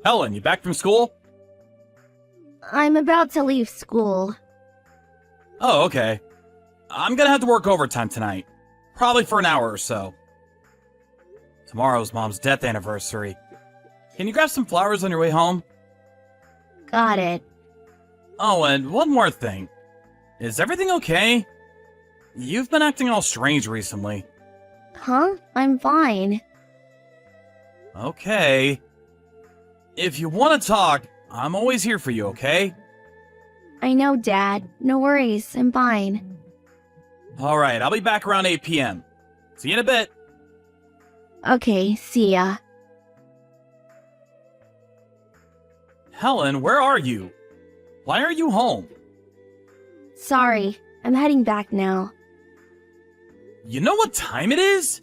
Helen, you back from school? I'm about to leave school. Oh, okay. I'm gonna have to work overtime tonight. Probably for an hour or so. Tomorrow's Mom's death anniversary. Can you grab some flowers on your way home? Got it. Oh, and one more thing. Is everything okay? You've been acting all strange recently. Huh? I'm fine. Okay. If you want to talk, I'm always here for you, okay? I know, Dad. No worries. I'm fine. Alright, I'll be back around 8 p.m. See you in a bit. Okay, see ya. Helen, where are you? Why are you home? Sorry. I'm heading back now. You know what time it is?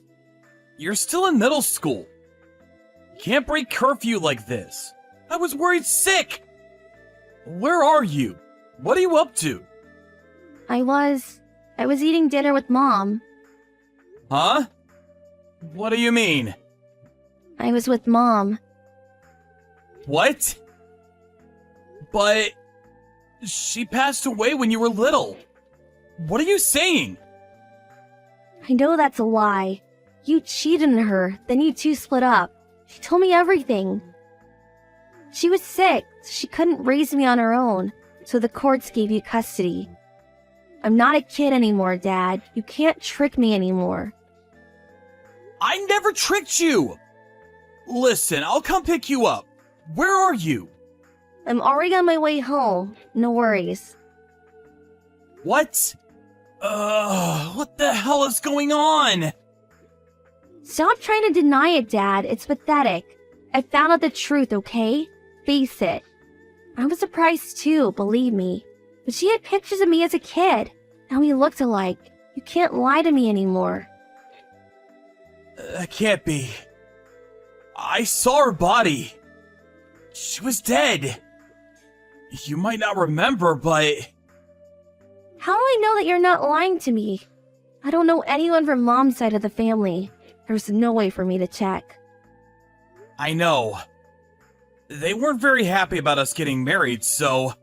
You're still in middle school. You can't break curfew like this. I was worried sick. Where are you? What are you up to? I was eating dinner with Mom. Huh? What do you mean? I was with Mom. What? But she passed away when you were little. What are you saying? I know that's a lie. You cheated on her, then you two split up. She told me everything. She was sick, so she couldn't raise me on her own, so the courts gave you custody. I'm not a kid anymore, Dad. You can't trick me anymore. I never tricked you! Listen, I'll come pick you up. Where are you? I'm already on my way home. No worries. What? What the hell is going on? Stop trying to deny it, Dad. It's pathetic. I found out the truth, okay? Face it. I was surprised too, believe me. But she had pictures of me as a kid. And we looked alike. You can't lie to me anymore. That can't be. I saw her body. She was dead. You might not remember, but... How do I know that you're not lying to me? I don't know anyone from Mom's side of the family. There's no way for me to check. I know. They weren't very happy about us getting married, so...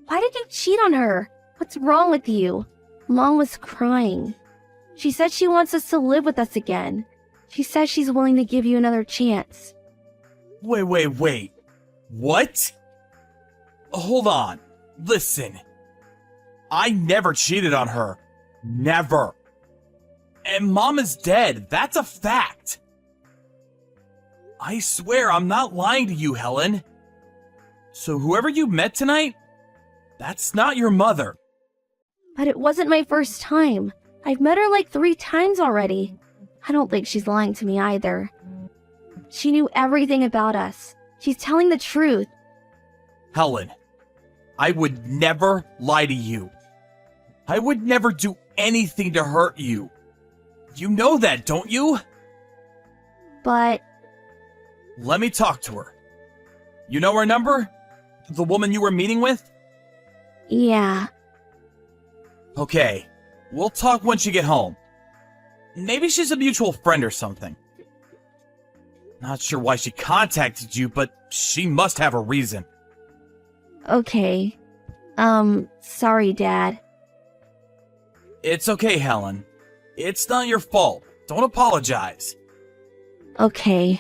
Why did you cheat on her? What's wrong with you? Mom was crying. She said she wants us to live with us again. She says she's willing to give you another chance. Wait. What? Hold on. Listen. I never cheated on her. Never. And Mom is dead. That's a fact. I swear I'm not lying to you, Helen. So whoever you met tonight, that's not your mother. But it wasn't my first time. I've met her like 3 times already. I don't think she's lying to me either. She knew everything about us. She's telling the truth. Helen, I would never lie to you. I would never do anything to hurt you. You know that, don't you? But... Let me talk to her. You know her number? The woman you were meeting with? yeah. Okay, we'll talk once you get home. Maybe she's a mutual friend or something. Not sure why she contacted you, but she must have a reason. Okay. Sorry, Dad. It's okay, Helen. It's not your fault. Don't apologize. Okay.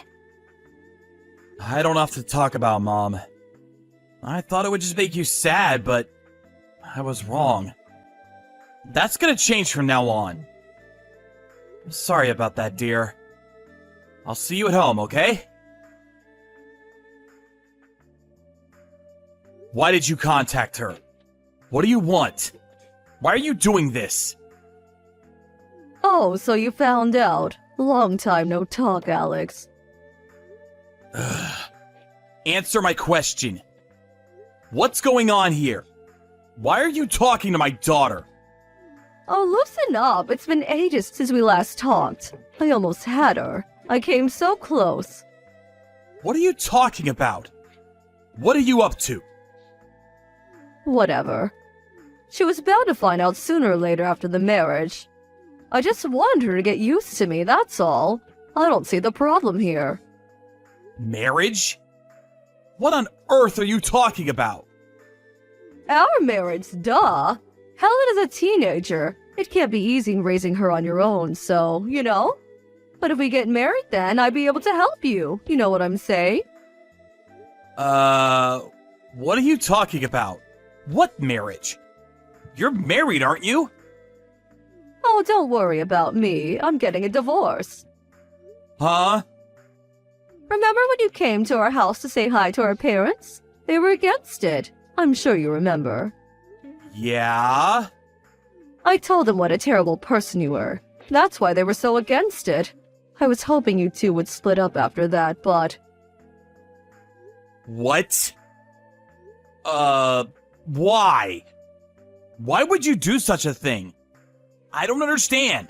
I don't have to talk about Mom. I thought it would just make you sad, but I was wrong. That's gonna change from now on. I'm sorry about that, dear. I'll see you at home, okay? Why did you contact her? What do you want? Why are you doing this? Oh, so you found out. Long time no talk, Alex. Answer my question. What's going on here? Why are you talking to my daughter? Oh, loosen up. It's been ages since we last talked. I almost had her. I came so close. What are you talking about? What are you up to? Whatever. She was bound to find out sooner or later after the marriage. I just wanted her to get used to me, that's all. I don't see the problem here. Marriage? What on earth are you talking about? Our marriage, duh. Helen is a teenager. It can't be easy raising her on your own, so, you know? But if we get married then, I'd be able to help you. You know what I'm saying? What are you talking about? What marriage? You're married, aren't you? Oh, don't worry about me. I'm getting a divorce. Huh? Remember when you came to our house to say hi to our parents? They were against it. I'm sure you remember. Yeah? I told them what a terrible person you were. That's why they were so against it. I was hoping you two would split up after that, but... What? Why? Why would you do such a thing? I don't understand.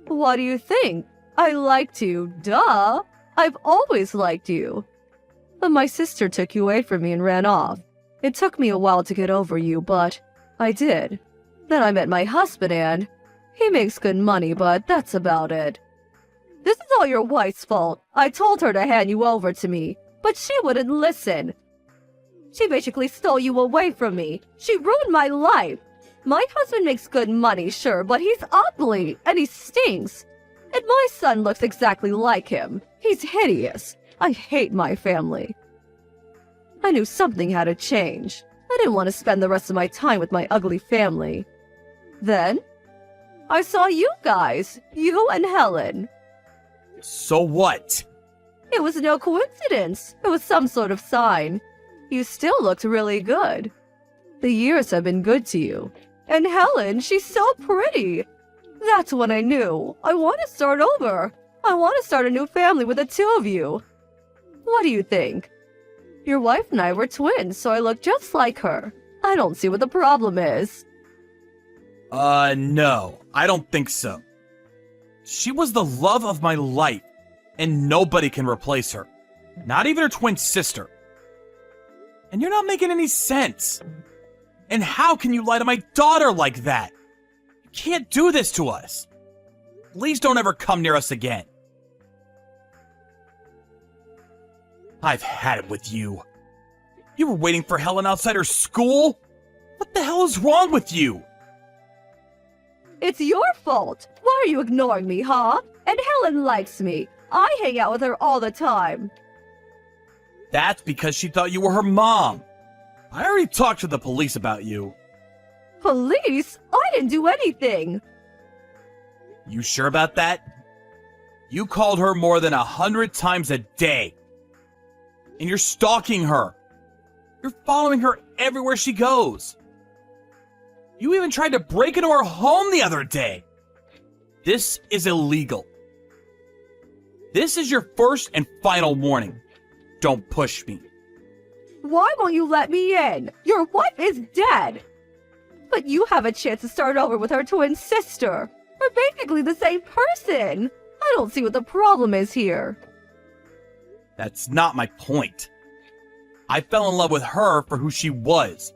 What do you think? I liked you, duh. I've always liked you. But my sister took you away from me and ran off. It took me a while to get over you, but I did. Then I met my husband and... He makes good money, but that's about it. This is all your wife's fault. I told her to hand you over to me, but she wouldn't listen. She basically stole you away from me. She ruined my life. My husband makes good money, sure, but he's ugly, and he stinks. And my son looks exactly like him. He's hideous. I hate my family. I knew something had to change. I didn't want to spend the rest of my time with my ugly family. Then, I saw you guys, you and Helen. So what? It was no coincidence. It was some sort of sign. You still looked really good. The years have been good to you. And Helen, she's so pretty. That's when I knew. I want to start over. I want to start a new family with the two of you. What do you think? Your wife and I were twins, so I look just like her. I don't see what the problem is. No, I don't think so. She was the love of my life, and nobody can replace her. Not even her twin sister. And you're not making any sense. And how can you lie to my daughter like that? You can't do this to us. Please don't ever come near us again. I've had it with you. You were waiting for Helen outside her school? What the hell is wrong with you? It's your fault. Why are you ignoring me, huh? And Helen likes me. I hang out with her all the time. That's because she thought you were her mom. I already talked to the police about you. Police? I didn't do anything. You sure about that? You called her more than 100 times a day. And you're stalking her. You're following her everywhere she goes. You even tried to break into her home the other day. This is illegal. This is your first and final warning. Don't push me. Why won't you let me in? Your wife is dead. But you have a chance to start over with her twin sister. We're basically the same person. I don't see what the problem is here. That's not my point. I fell in love with her for who she was.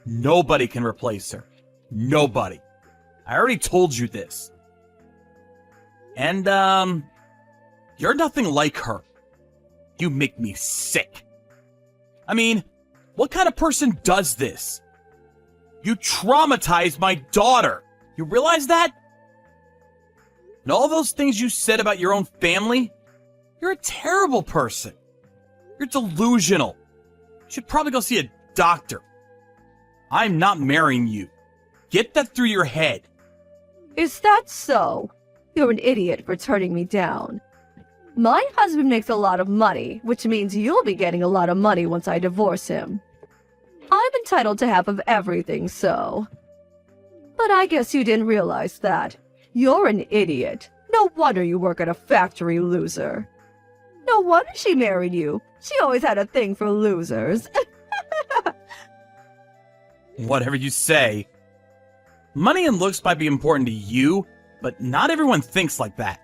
Nobody can replace her. Nobody. I already told you this. And, you're nothing like her. You make me sick. I mean, what kind of person does this? You traumatized my daughter. You realize that? And all those things you said about your own family? You're a terrible person. You're delusional. You should probably go see a doctor. I'm not marrying you. Get that through your head. Is that so? You're an idiot for turning me down. My husband makes a lot of money, which means you'll be getting a lot of money once I divorce him. I'm entitled to half of everything, so... But I guess you didn't realize that. You're an idiot. No wonder you work at a factory, loser. No wonder she married you. She always had a thing for losers. Whatever you say. Money and looks might be important to you, but not everyone thinks like that.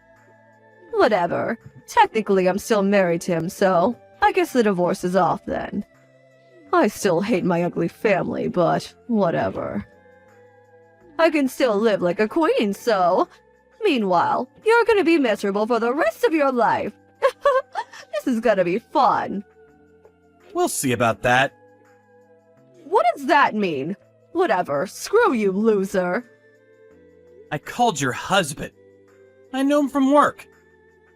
Whatever. Technically, I'm still married to him, so I guess the divorce is off then. I still hate my ugly family, but whatever. I can still live like a queen, so... Meanwhile, you're gonna be miserable for the rest of your life. This is gonna be fun. We'll see about that. What does that mean? Whatever, screw you, loser. I called your husband. I know him from work.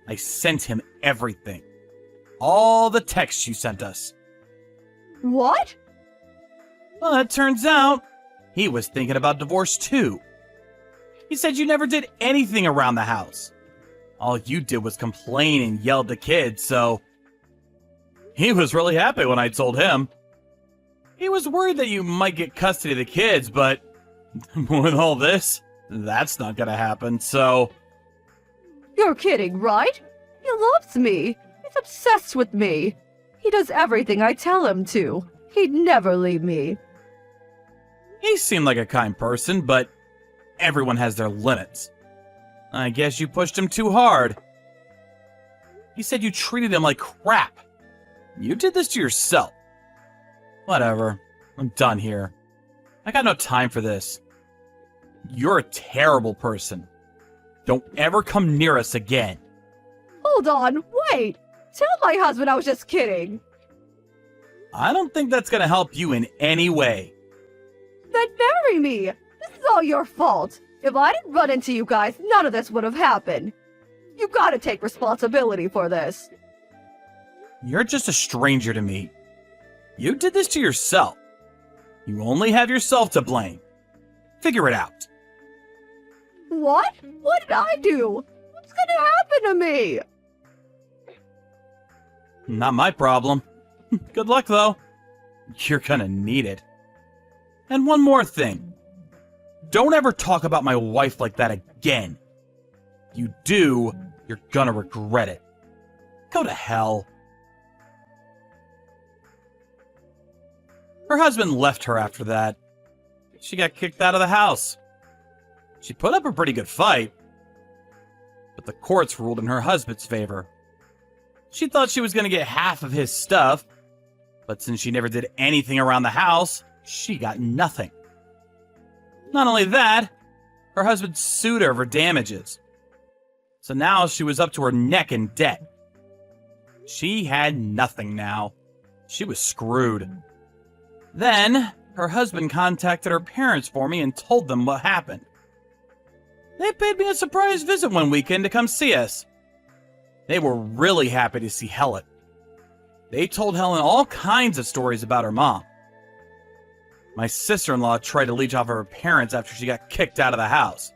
I sent him everything. All the texts you sent us. What? Well, it turns out he was thinking about divorce too. He said you never did anything around the house. All you did was complain and yell at the kids, so he was really happy when I told him. He was worried that you might get custody of the kids, but with all this, that's not gonna happen, so... You're kidding, right? He loves me. He's obsessed with me. He does everything I tell him to. He'd never leave me. He seemed like a kind person, but everyone has their limits. I guess you pushed him too hard. He said you treated him like crap. You did this to yourself. Whatever. I'm done here. I got no time for this. You're a terrible person. Don't ever come near us again. Hold on, wait! Tell my husband I was just kidding. I don't think that's gonna help you in any way. Then marry me! This is all your fault. If I didn't run into you guys, none of this would have happened. You gotta take responsibility for this. You're just a stranger to me. You did this to yourself. You only have yourself to blame. Figure it out. What? What did I do? What's gonna happen to me? Not my problem. Good luck, though. You're gonna need it. And one more thing. Don't ever talk about my wife like that again. If you do, you're gonna regret it. Go to hell. Her husband left her after that. She got kicked out of the house. She put up a pretty good fight, but the courts ruled in her husband's favor. She thought she was going to get half of his stuff, but since she never did anything around the house, she got nothing. Not only that, her husband sued her for damages. So now she was up to her neck in debt. She had nothing now. She was screwed. Then, her husband contacted her parents for me and told them what happened. They paid me a surprise visit one weekend to come see us. They were really happy to see Helen. They told Helen all kinds of stories about her mom. My sister-in-law tried to leech off of her parents after she got kicked out of the house.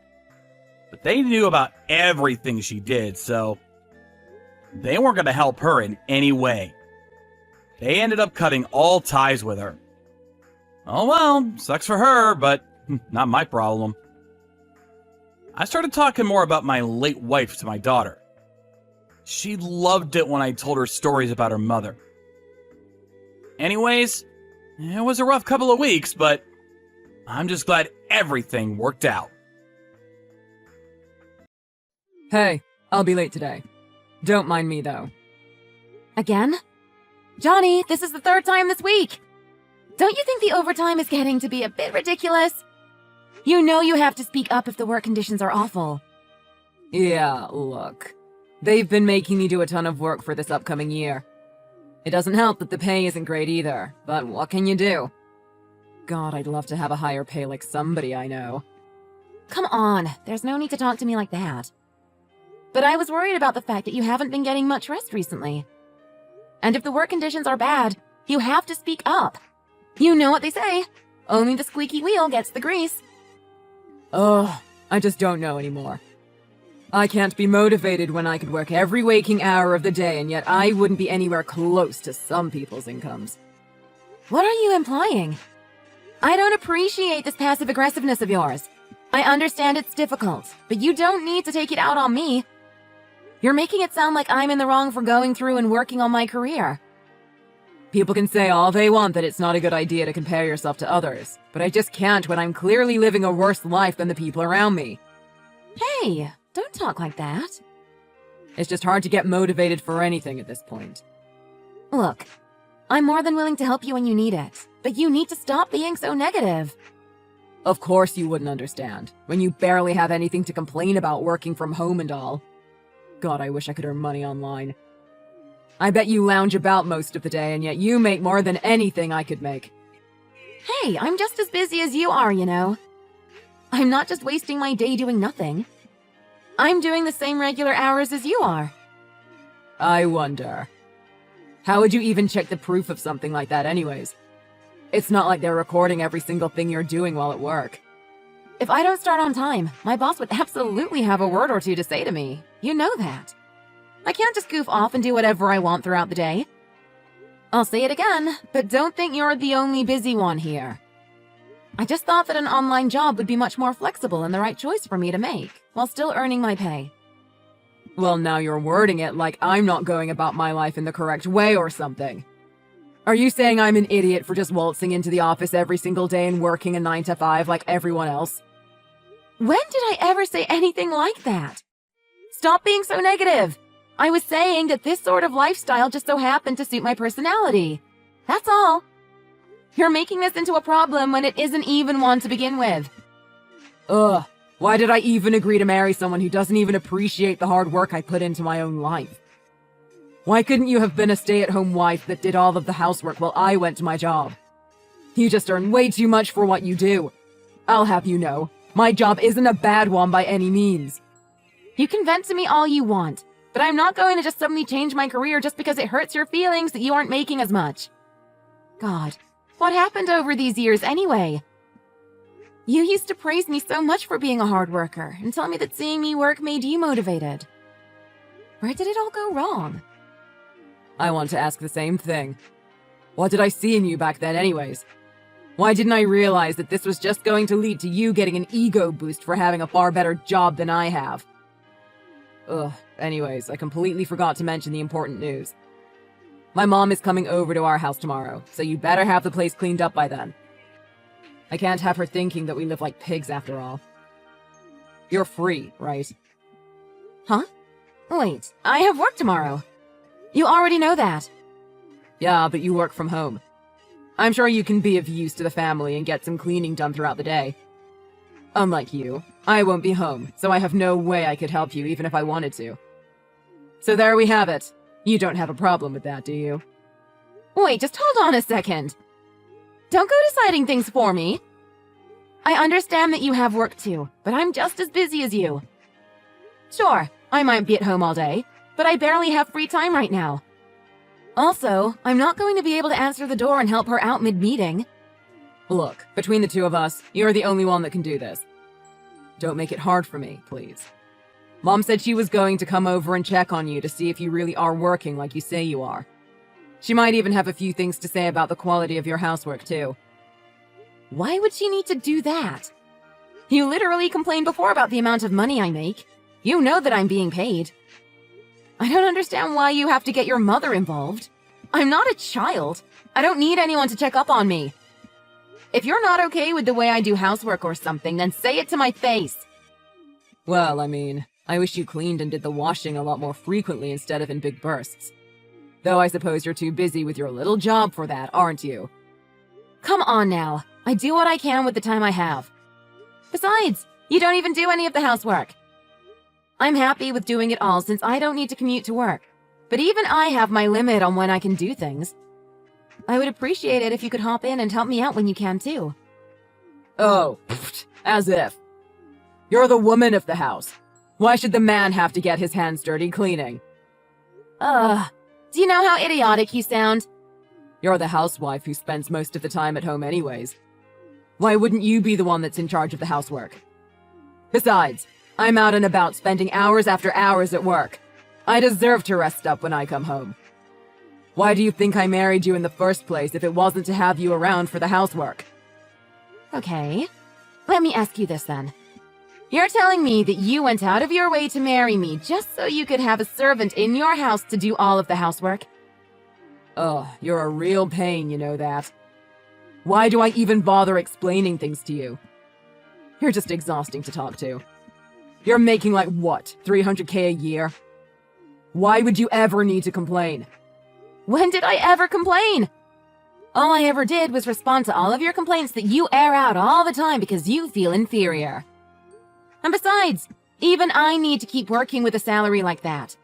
But they knew about everything she did, so they weren't going to help her in any way. They ended up cutting all ties with her. Oh well, sucks for her, but not my problem. I started talking more about my late wife to my daughter. She loved it when I told her stories about her mother. Anyways, it was a rough couple of weeks, but I'm just glad everything worked out. Hey, I'll be late today. Don't mind me, though. Again? Johnny, this is the third time this week. Don't you think the overtime is getting to be a bit ridiculous? You know you have to speak up if the work conditions are awful. Yeah, look. They've been making me do a ton of work for this upcoming year. It doesn't help that the pay isn't great either, but what can you do? God, I'd love to have a higher pay like somebody I know. Come on, there's no need to talk to me like that. But I was worried about the fact that you haven't been getting much rest recently. And if the work conditions are bad, you have to speak up. You know what they say. Only the squeaky wheel gets the grease. Ugh, I just don't know anymore. I can't be motivated when I could work every waking hour of the day, and yet I wouldn't be anywhere close to some people's incomes. What are you implying? I don't appreciate this passive aggressiveness of yours. I understand it's difficult, but you don't need to take it out on me. You're making it sound like I'm in the wrong for going through and working on my career. People can say all they want that it's not a good idea to compare yourself to others, but I just can't when I'm clearly living a worse life than the people around me. Hey, don't talk like that. It's just hard to get motivated for anything at this point. Look, I'm more than willing to help you when you need it, but you need to stop being so negative. Of course you wouldn't understand, when you barely have anything to complain about working from home and all. God, I wish I could earn money online. I bet you lounge about most of the day, and yet you make more than anything I could make. Hey, I'm just as busy as you are, you know. I'm not just wasting my day doing nothing. I'm doing the same regular hours as you are. I wonder. How would you even check the proof of something like that anyways? It's not like they're recording every single thing you're doing while at work. If I don't start on time, my boss would absolutely have a word or two to say to me. You know that. I can't just goof off and do whatever I want throughout the day. I'll say it again, but don't think you're the only busy one here. I just thought that an online job would be much more flexible and the right choice for me to make, while still earning my pay. Well, now you're wording it like I'm not going about my life in the correct way or something. Are you saying I'm an idiot for just waltzing into the office every single day and working a 9 to 5 like everyone else? When did I ever say anything like that? Stop being so negative. I was saying that this sort of lifestyle just so happened to suit my personality. That's all. You're making this into a problem when it isn't even one to begin with. Ugh, why did I even agree to marry someone who doesn't even appreciate the hard work I put into my own life? Why couldn't you have been a stay-at-home wife that did all of the housework while I went to my job? You just earn way too much for what you do. I'll have you know, my job isn't a bad one by any means. You can vent to me all you want, but I'm not going to just suddenly change my career just because it hurts your feelings that you aren't making as much. God, what happened over these years anyway? You used to praise me so much for being a hard worker and tell me that seeing me work made you motivated. Where did it all go wrong? I want to ask the same thing. What did I see in you back then anyways? Why didn't I realize that this was just going to lead to you getting an ego boost for having a far better job than I have? Ugh, anyways, I completely forgot to mention the important news. My mom is coming over to our house tomorrow, so you better have the place cleaned up by then. I can't have her thinking that we live like pigs after all. You're free, right? Huh? Wait, I have work tomorrow. You already know that. Yeah, but you work from home. I'm sure you can be of use to the family and get some cleaning done throughout the day. Unlike you, I won't be home, so I have no way I could help you even if I wanted to. So there we have it. You don't have a problem with that, do you? Wait, just hold on a second. Don't go deciding things for me. I understand that you have work too, but I'm just as busy as you. Sure, I might be at home all day, but I barely have free time right now. Also, I'm not going to be able to answer the door and help her out mid-meeting. Look, between the two of us, you're the only one that can do this. Don't make it hard for me, please. Mom said she was going to come over and check on you to see if you really are working like you say you are. She might even have a few things to say about the quality of your housework, too. Why would she need to do that? You literally complained before about the amount of money I make. You know that I'm being paid. I don't understand why you have to get your mother involved. I'm not a child. I don't need anyone to check up on me. If you're not okay with the way I do housework or something, then say it to my face. Well, I mean, I wish you cleaned and did the washing a lot more frequently instead of in big bursts. Though I suppose you're too busy with your little job for that, aren't you? Come on now. I do what I can with the time I have. Besides, you don't even do any of the housework. I'm happy with doing it all since I don't need to commute to work. But even I have my limit on when I can do things. I would appreciate it if you could hop in and help me out when you can too. Oh, as if. You're the woman of the house. Why should the man have to get his hands dirty cleaning? Do you know how idiotic you sound? You're the housewife who spends most of the time at home anyways. Why wouldn't you be the one that's in charge of the housework? Besides, I'm out and about spending hours after hours at work. I deserve to rest up when I come home. Why do you think I married you in the first place if it wasn't to have you around for the housework? Okay. Let me ask you this then. You're telling me that you went out of your way to marry me just so you could have a servant in your house to do all of the housework? Ugh, you're a real pain, you know that. Why do I even bother explaining things to you? You're just exhausting to talk to. You're making like what, 300K a year? Why would you ever need to complain? When did I ever complain? All I ever did was respond to all of your complaints that you air out all the time because you feel inferior. And besides, even I need to keep working with a salary like that.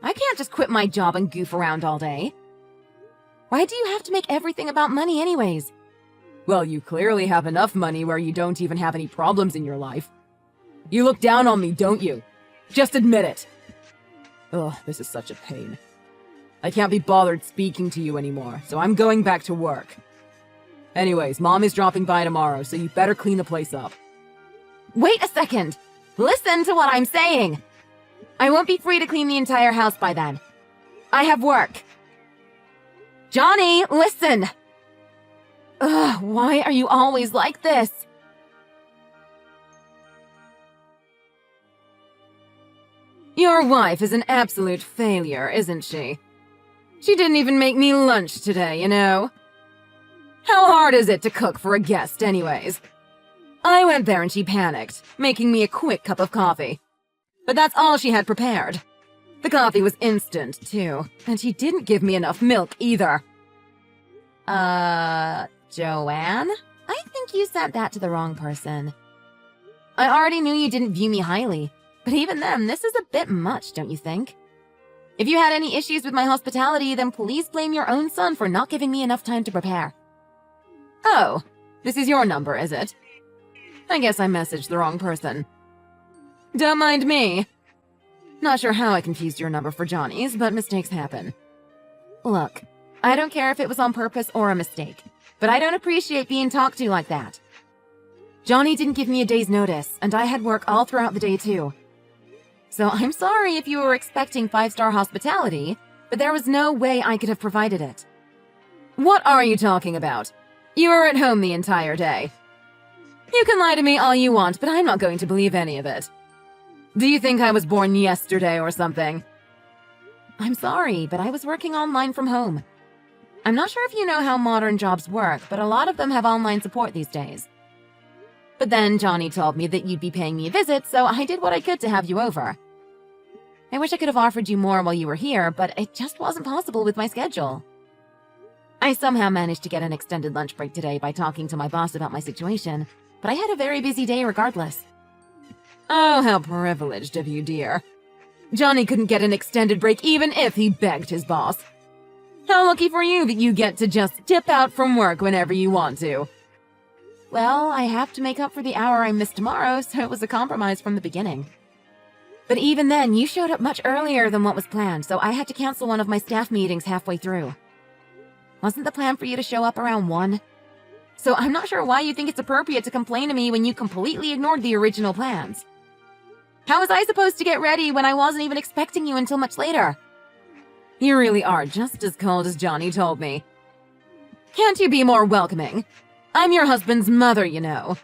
I can't just quit my job and goof around all day. Why do you have to make everything about money anyways? Well, you clearly have enough money where you don't even have any problems in your life. You look down on me, don't you? Just admit it. Ugh, this is such a pain. I can't be bothered speaking to you anymore, so I'm going back to work. Anyways, Mom is dropping by tomorrow, so you better clean the place up. Wait a second! Listen to what I'm saying! I won't be free to clean the entire house by then. I have work. Johnny, listen! Ugh, why are you always like this? Your wife is an absolute failure, isn't she? She didn't even make me lunch today, you know? How hard is it to cook for a guest, anyways? I went there and she panicked, making me a quick cup of coffee. But that's all she had prepared. The coffee was instant, too, and she didn't give me enough milk either. Joanne? I think you sent that to the wrong person. I already knew you didn't view me highly, but even then, this is a bit much, don't you think? If you had any issues with my hospitality, then please blame your own son for not giving me enough time to prepare. Oh, this is your number, is it? I guess I messaged the wrong person. Don't mind me. Not sure how I confused your number for Johnny's, but mistakes happen. Look, I don't care if it was on purpose or a mistake, but I don't appreciate being talked to like that. Johnny didn't give me a day's notice, and I had work all throughout the day too. So I'm sorry if you were expecting 5-star hospitality, but there was no way I could have provided it. What are you talking about? You were at home the entire day. You can lie to me all you want, but I'm not going to believe any of it. Do you think I was born yesterday or something? I'm sorry, but I was working online from home. I'm not sure if you know how modern jobs work, but a lot of them have online support these days. But then Johnny told me that you'd be paying me a visit, so I did what I could to have you over. I wish I could have offered you more while you were here, but it just wasn't possible with my schedule. I somehow managed to get an extended lunch break today by talking to my boss about my situation, but I had a very busy day regardless. Oh, how privileged of you, dear. Johnny couldn't get an extended break even if he begged his boss. How lucky for you that you get to just dip out from work whenever you want to. Well, I have to make up for the hour I missed tomorrow, so it was a compromise from the beginning. But even then, you showed up much earlier than what was planned, so I had to cancel one of my staff meetings halfway through. Wasn't the plan for you to show up around 1? So I'm not sure why you think it's appropriate to complain to me when you completely ignored the original plans. How was I supposed to get ready when I wasn't even expecting you until much later? You really are just as cold as Johnny told me. Can't you be more welcoming? I'm your husband's mother, you know.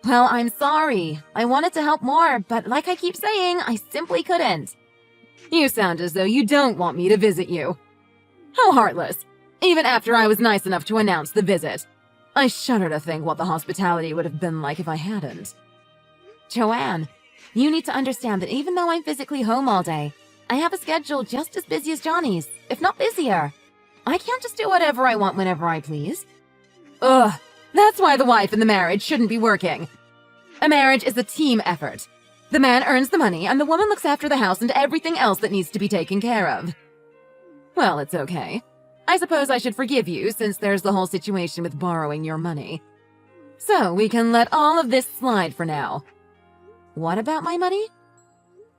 Well, I'm sorry. I wanted to help more, but like I keep saying, I simply couldn't. You sound as though you don't want me to visit you. How heartless. Even after I was nice enough to announce the visit. I shudder to think what the hospitality would have been like if I hadn't. Joanne, you need to understand that even though I'm physically home all day, I have a schedule just as busy as Johnny's, if not busier. I can't just do whatever I want whenever I please. Ugh, that's why the wife in the marriage shouldn't be working. A marriage is a team effort. The man earns the money, and the woman looks after the house and everything else that needs to be taken care of. Well, it's okay. I suppose I should forgive you since there's the whole situation with borrowing your money. So we can let all of this slide for now. What about my money?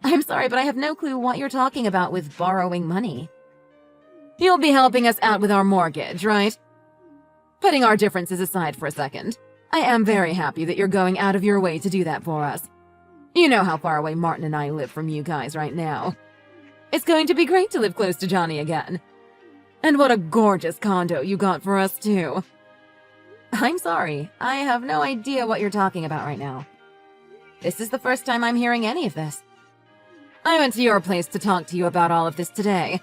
I'm sorry, but I have no clue what you're talking about with borrowing money. You'll be helping us out with our mortgage, right? Putting our differences aside for a second, I am very happy that you're going out of your way to do that for us. You know how far away Martin and I live from you guys right now. It's going to be great to live close to Johnny again. And what a gorgeous condo you got for us, too. I'm sorry, I have no idea what you're talking about right now. This is the first time I'm hearing any of this. I went to your place to talk to you about all of this today.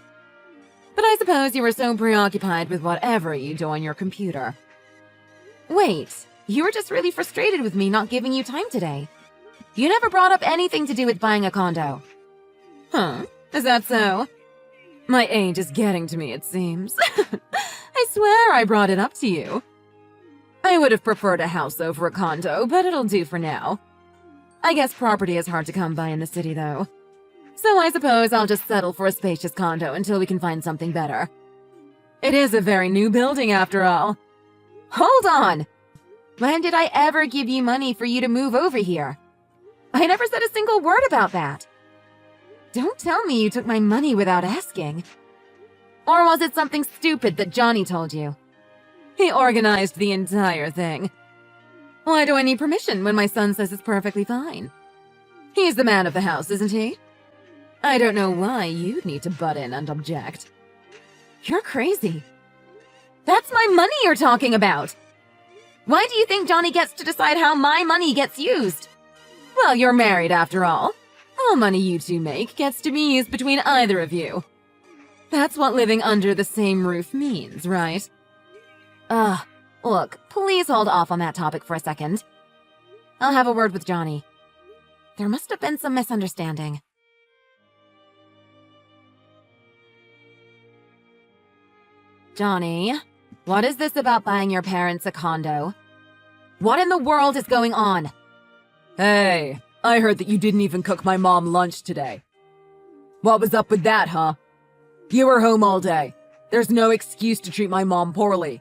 But I suppose you were so preoccupied with whatever you do on your computer. Wait, you were just really frustrated with me not giving you time today. You never brought up anything to do with buying a condo. Huh? Is that so? My age is getting to me, it seems. I swear I brought it up to you. I would have preferred a house over a condo, but it'll do for now. I guess property is hard to come by in the city, though. So I suppose I'll just settle for a spacious condo until we can find something better. It is a very new building after all. Hold on! When did I ever give you money for you to move over here? I never said a single word about that. Don't tell me you took my money without asking. Or was it something stupid that Johnny told you? He organized the entire thing. Why do I need permission when my son says it's perfectly fine? He's the man of the house, isn't he? I don't know why you'd need to butt in and object. You're crazy. That's my money you're talking about! Why do you think Johnny gets to decide how my money gets used? Well, you're married after all. All money you two make gets to be used between either of you. That's what living under the same roof means, right? Look, please hold off on that topic for a second. I'll have a word with Johnny. There must have been some misunderstanding. Johnny, what is this about buying your parents a condo? What in the world is going on? Hey, I heard that you didn't even cook my mom lunch today. What was up with that, huh? You were home all day. There's no excuse to treat my mom poorly.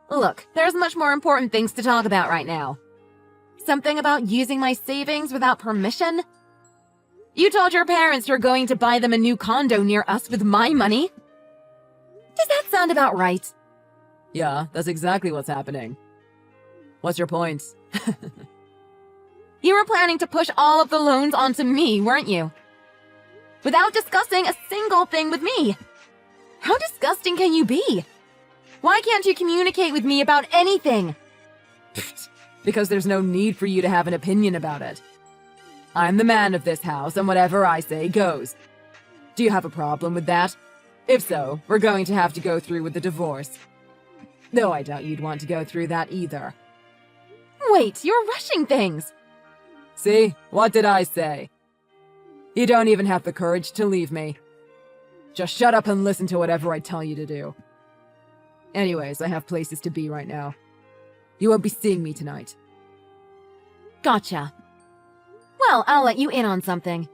Look, there's much more important things to talk about right now. Something about using my savings without permission? You told your parents you're going to buy them a new condo near us with my money? Does that sound about right? Yeah, that's exactly what's happening. What's your point? You were planning to push all of the loans onto me, weren't you? Without discussing a single thing with me. How disgusting can you be? Why can't you communicate with me about anything? Because there's no need for you to have an opinion about it. I'm the man of this house, and whatever I say goes. Do you have a problem with that? If so, we're going to have to go through with the divorce. Though I doubt you'd want to go through that either. Wait, you're rushing things. See? What did I say? You don't even have the courage to leave me. Just shut up and listen to whatever I tell you to do. Anyways, I have places to be right now. You won't be seeing me tonight. Gotcha. Well, I'll let you in on something.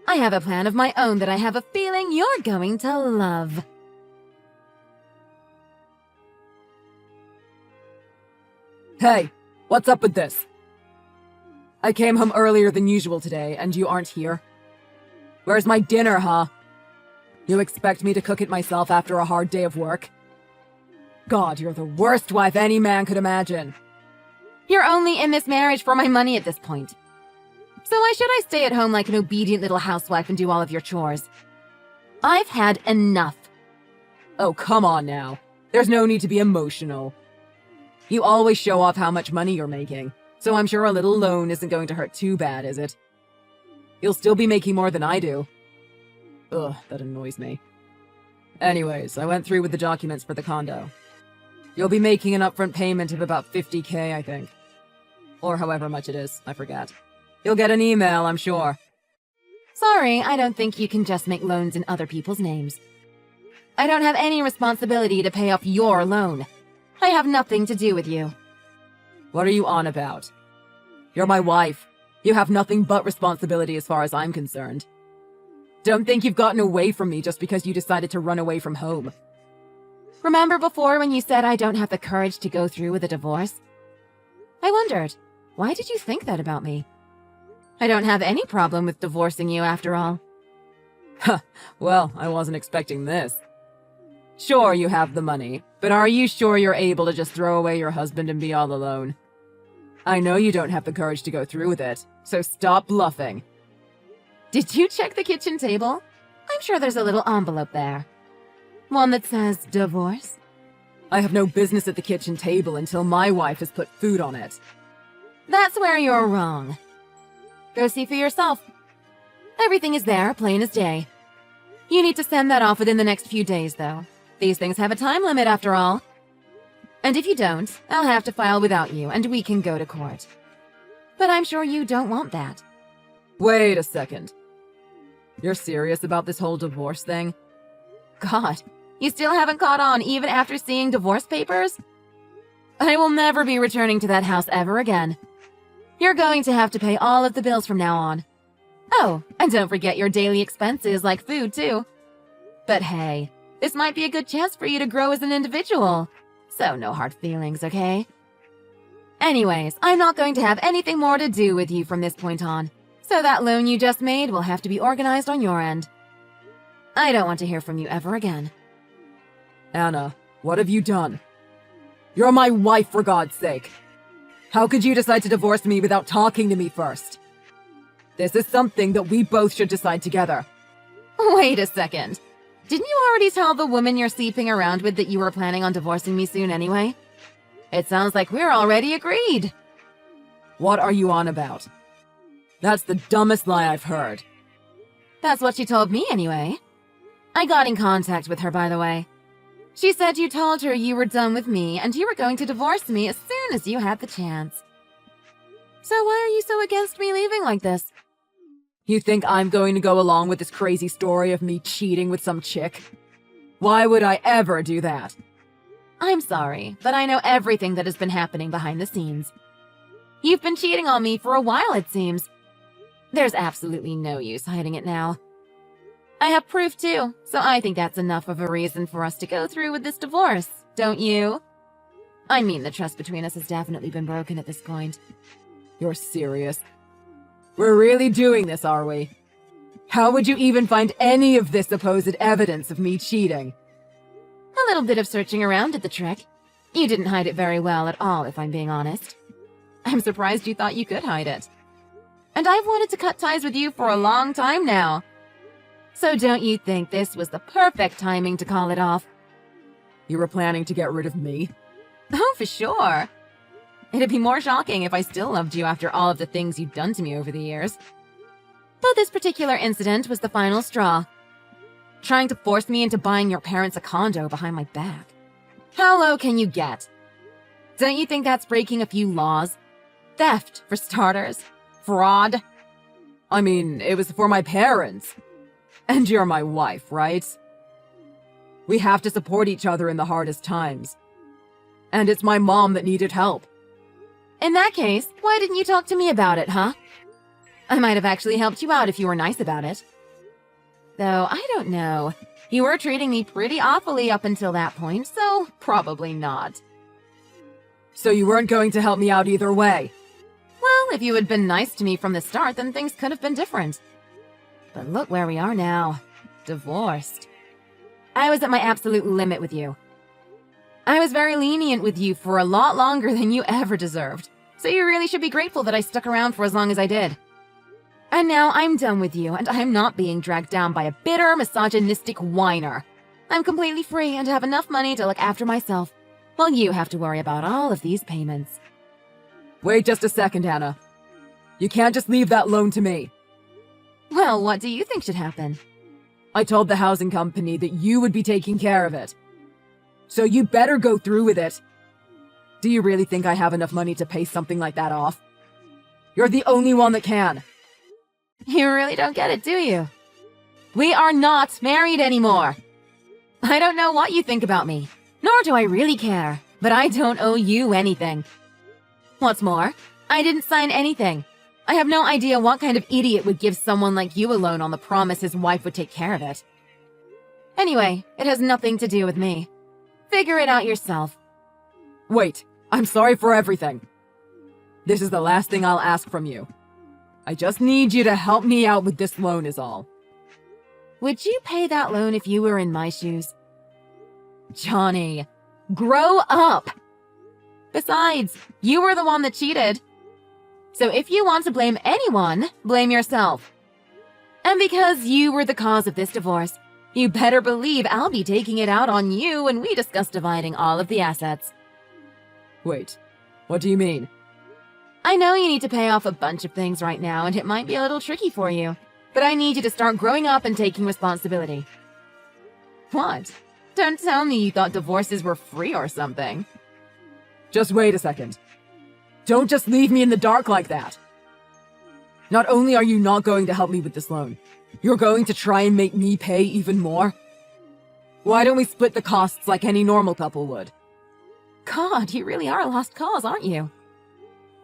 I have a plan of my own that I have a feeling you're going to love. Hey, what's up with this? I came home earlier than usual today, and you aren't here. Where's my dinner, huh? You expect me to cook it myself after a hard day of work? God, you're the worst wife any man could imagine. You're only in this marriage for my money at this point. So why should I stay at home like an obedient little housewife and do all of your chores? I've had enough. Oh, come on now. There's no need to be emotional. You always show off how much money you're making, so I'm sure a little loan isn't going to hurt too bad, is it? You'll still be making more than I do. Ugh, that annoys me. Anyways, I went through with the documents for the condo. You'll be making an upfront payment of about $50,000, I think. Or however much it is, I forget. You'll get an email, I'm sure. Sorry, I don't think you can just make loans in other people's names. I don't have any responsibility to pay off your loan. I have nothing to do with you. What are you on about? You're my wife. You have nothing but responsibility as far as I'm concerned. Don't think you've gotten away from me just because you decided to run away from home. Remember before when you said I don't have the courage to go through with a divorce? I wondered, why did you think that about me? I don't have any problem with divorcing you after all. Huh, well, I wasn't expecting this. Sure, you have the money, but are you sure you're able to just throw away your husband and be all alone? I know you don't have the courage to go through with it, so stop bluffing. Did you check the kitchen table? I'm sure there's a little envelope there. One that says divorce? I have no business at the kitchen table until my wife has put food on it. That's where you're wrong. Go see for yourself. Everything is there, plain as day. You need to send that off within the next few days, though. These things have a time limit, after all. And if you don't, I'll have to file without you, and we can go to court. But I'm sure you don't want that. Wait a second. You're serious about this whole divorce thing? God, you still haven't caught on even after seeing divorce papers? I will never be returning to that house ever again. You're going to have to pay all of the bills from now on. Oh, and don't forget your daily expenses like food, too. But hey, this might be a good chance for you to grow as an individual. So no hard feelings, okay? Anyways, I'm not going to have anything more to do with you from this point on. So that loan you just made will have to be organized on your end. I don't want to hear from you ever again. Anna, what have you done? You're my wife, for God's sake. How could you decide to divorce me without talking to me first? This is something that we both should decide together. Wait a second. Didn't you already tell the woman you're sleeping around with that you were planning on divorcing me soon anyway? It sounds like we're already agreed. What are you on about? That's the dumbest lie I've heard. That's what she told me anyway. I got in contact with her, by the way. She said you told her you were done with me and you were going to divorce me as soon as you had the chance. So why are you so against me leaving like this? You think I'm going to go along with this crazy story of me cheating with some chick? Why would I ever do that? I'm sorry, but I know everything that has been happening behind the scenes. You've been cheating on me for a while, it seems. There's absolutely no use hiding it now. I have proof too, so I think that's enough of a reason for us to go through with this divorce, don't you? I mean, the trust between us has definitely been broken at this point. You're serious? We're really doing this, are we? How would you even find any of this supposed evidence of me cheating? A little bit of searching around did the trick. You didn't hide it very well at all, if I'm being honest. I'm surprised you thought you could hide it. And I've wanted to cut ties with you for a long time now. So don't you think this was the perfect timing to call it off? You were planning to get rid of me? Oh, for sure. It'd be more shocking if I still loved you after all of the things you've done to me over the years. But this particular incident was the final straw. Trying to force me into buying your parents a condo behind my back. How low can you get? Don't you think that's breaking a few laws? Theft, for starters. Fraud. I mean, it was for my parents. And you're my wife, right? We have to support each other in the hardest times. And it's my mom that needed help. In that case, why didn't you talk to me about it, huh? I might have actually helped you out if you were nice about it. Though, I don't know. You were treating me pretty awfully up until that point, so probably not. So you weren't going to help me out either way? Well, if you had been nice to me from the start, then things could have been different. But look where we are now. Divorced. I was at my absolute limit with you. I was very lenient with you for a lot longer than you ever deserved. So you really should be grateful that I stuck around for as long as I did. And now I'm done with you, and I'm not being dragged down by a bitter, misogynistic whiner. I'm completely free and have enough money to look after myself, while you have to worry about all of these payments. Wait just a second, Anna. You can't just leave that loan to me. Well, what do you think should happen? I told the housing company that you would be taking care of it. So you better go through with it. Do you really think I have enough money to pay something like that off? You're the only one that can. You really don't get it, do you? We are not married anymore. I don't know what you think about me, nor do I really care, but I don't owe you anything. What's more, I didn't sign anything. I have no idea what kind of idiot would give someone like you a loan on the promise his wife would take care of it. Anyway, it has nothing to do with me. Figure it out yourself. Wait, I'm sorry for everything. This is the last thing I'll ask from you. I just need you to help me out with this loan is all. Would you pay that loan if you were in my shoes? Johnny, grow up! Besides, you were the one that cheated. So if you want to blame anyone, blame yourself. And because you were the cause of this divorce, you better believe I'll be taking it out on you when we discuss dividing all of the assets. Wait, what do you mean? I know you need to pay off a bunch of things right now, and it might be a little tricky for you. But I need you to start growing up and taking responsibility. What? Don't tell me you thought divorces were free or something. Just wait a second. Don't just leave me in the dark like that. Not only are you not going to help me with this loan, you're going to try and make me pay even more? Why don't we split the costs like any normal couple would? God, you really are a lost cause, aren't you?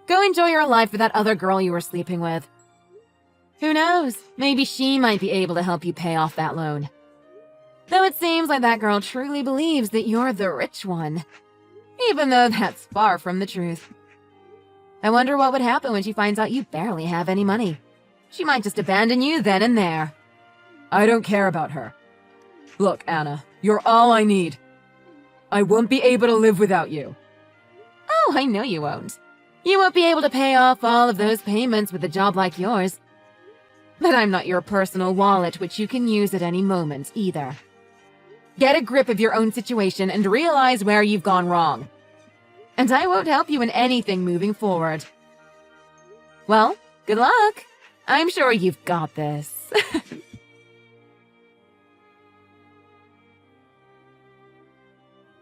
Go enjoy your life with that other girl you were sleeping with. Who knows? Maybe she might be able to help you pay off that loan. Though it seems like that girl truly believes that you're the rich one. Even though that's far from the truth. I wonder what would happen when she finds out you barely have any money. She might just abandon you then and there. I don't care about her. Look, Anna, you're all I need. I won't be able to live without you. Oh, I know you won't. You won't be able to pay off all of those payments with a job like yours. But I'm not your personal wallet, which you can use at any moment, either. Get a grip of your own situation and realize where you've gone wrong. And I won't help you in anything moving forward. Well, good luck. I'm sure you've got this.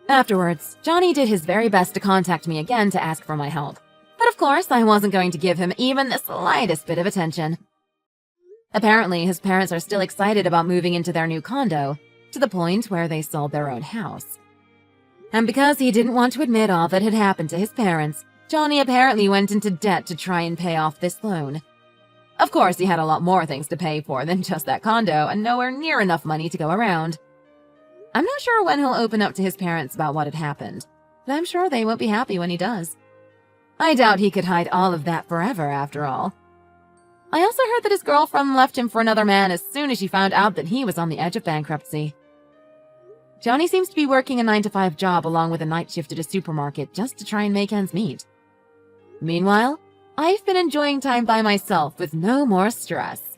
Afterwards, Johnny did his very best to contact me again to ask for my help. But of course, I wasn't going to give him even the slightest bit of attention. Apparently, his parents are still excited about moving into their new condo, to the point where they sold their own house. And because he didn't want to admit all that had happened to his parents, Johnny apparently went into debt to try and pay off this loan. Of course, he had a lot more things to pay for than just that condo, and nowhere near enough money to go around. I'm not sure when he'll open up to his parents about what had happened, but I'm sure they won't be happy when he does. I doubt he could hide all of that forever, after all. I also heard that his girlfriend left him for another man as soon as she found out that he was on the edge of bankruptcy. Johnny seems to be working a 9-to-5 job along with a night shift at a supermarket just to try and make ends meet. Meanwhile, I've been enjoying time by myself with no more stress.